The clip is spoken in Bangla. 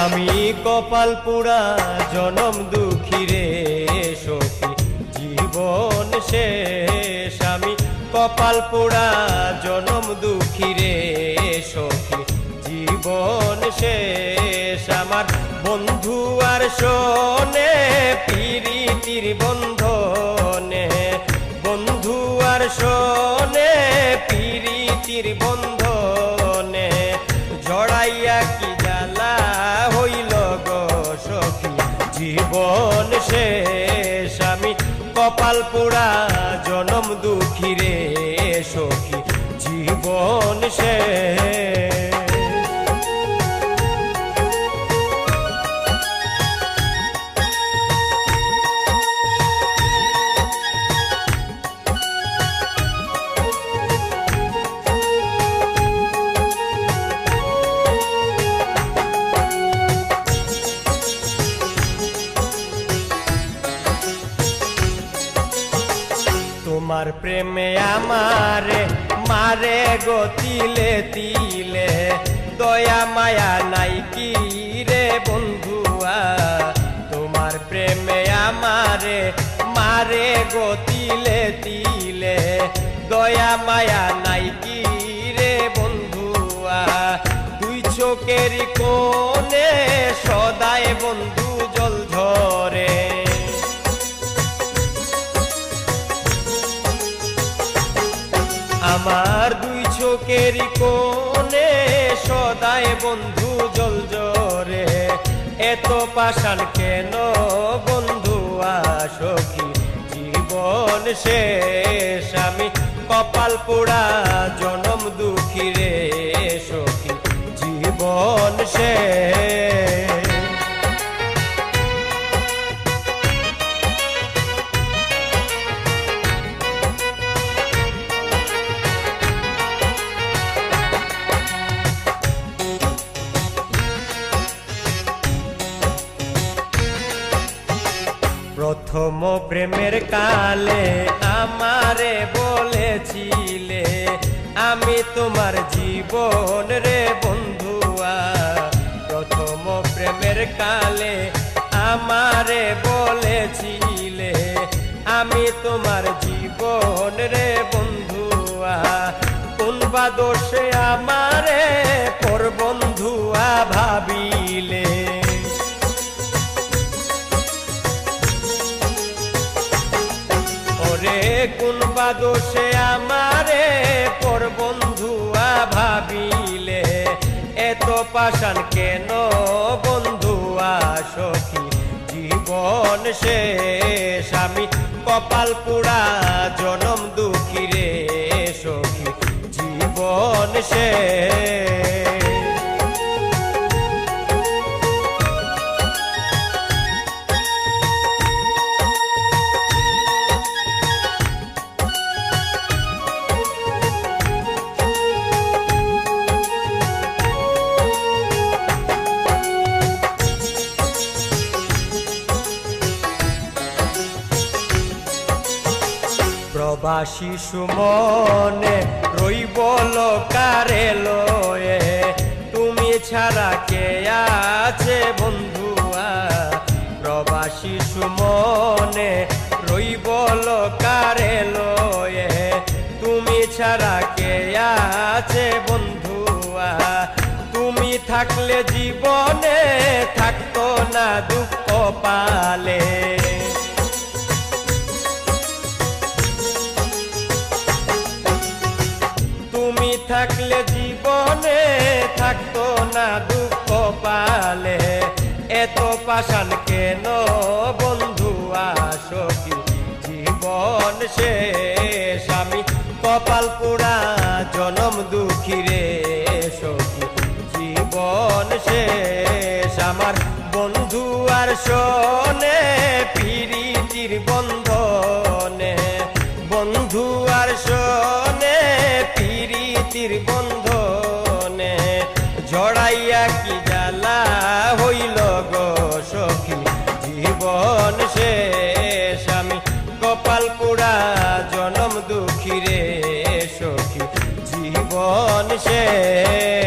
আমি কপাল পোড়া জনম দুঃখী রে সখী, জীবন শেষ। আমি কপাল পোড়া জনম দুঃখী রে সখী, জীবন শেষ। আমার বন্ধু আর শোনে প্রীতির বন্ধনে, বন্ধু আর শোনে প্রীতির বন্ধনে, জড়াইয়া কি জ্বালা হইল গো সখী, জীবন শেষ। আমি কপাল পোড়া জনম দুঃখী রে সখী, জীবন শেষ। তোমার প্রেমে আমারে মারে গো তিলে তিলে, দয়া মায়া নাই কি রে বন্ধুয়া। তোমার প্রেমে আমারে মারে গো তিলে তিলে, দয়া মায়া নাই কি রে বন্ধুয়া। দুই চোখের কোণে সদাই বন্ধু জল ঝরে, আমার দুই চোখের কোণে সদাই বন্ধু জল ঝরে। এত পাষাণ কেন বন্ধু সখী, জীবন শেষ। আমি কপাল পোড়া জনম দুঃখী রে সখী, জীবন শেষ। প্রথম প্রেমের কালে আমারে বলেছিলে, আমি তোমার জীবন রে বন্ধুয়া। প্রথম প্রেমের কালে আমারে বলেছিলে, আমি তোমার জীবন রে বন্ধুয়া। কোন বা দোষে আমারে পর বন্ধুয়া ভাবিলে, কোন বা দোষে আমারে পর বন্ধুয়া ভাবিলে। এত পাষাণ কেন বন্ধুয়া সখী, জীবন শেষ। আমি কপাল পোড়া জনম দুঃখী রে সখী, জীবন শেষ। প্রবাসী সুমনে রইব লোকারে লয়ে, তুমি ছাড়া কে আছে বন্ধুয়া। প্রবাসী সুমনে রইব লোকারে লয়ে, তুমি ছাড়া কে আছে বন্ধুয়া। তুমি থাকলে জীবনে থাকতো না দুঃখ পালে, থাকলে জীবনে থাকতো না দুঃখ পালে। এত পাষাণ কেন বন্ধুয়া সখী, জীবন শেষ। আমি কপাল পোড়া জনম দুঃখী রে সখী, জীবন শেষ। আমার বন্ধু আর শোনে প্রীতির বন্ধনে, বন্ধু আর শোনে প্রীতির বন্ধনে, জড়াইয়া কি জ্বালা হইল গো সখী, জীবন শেষ। আমি কপাল পোড়া জনম দুঃখী রে সখী, জীবন শেষ।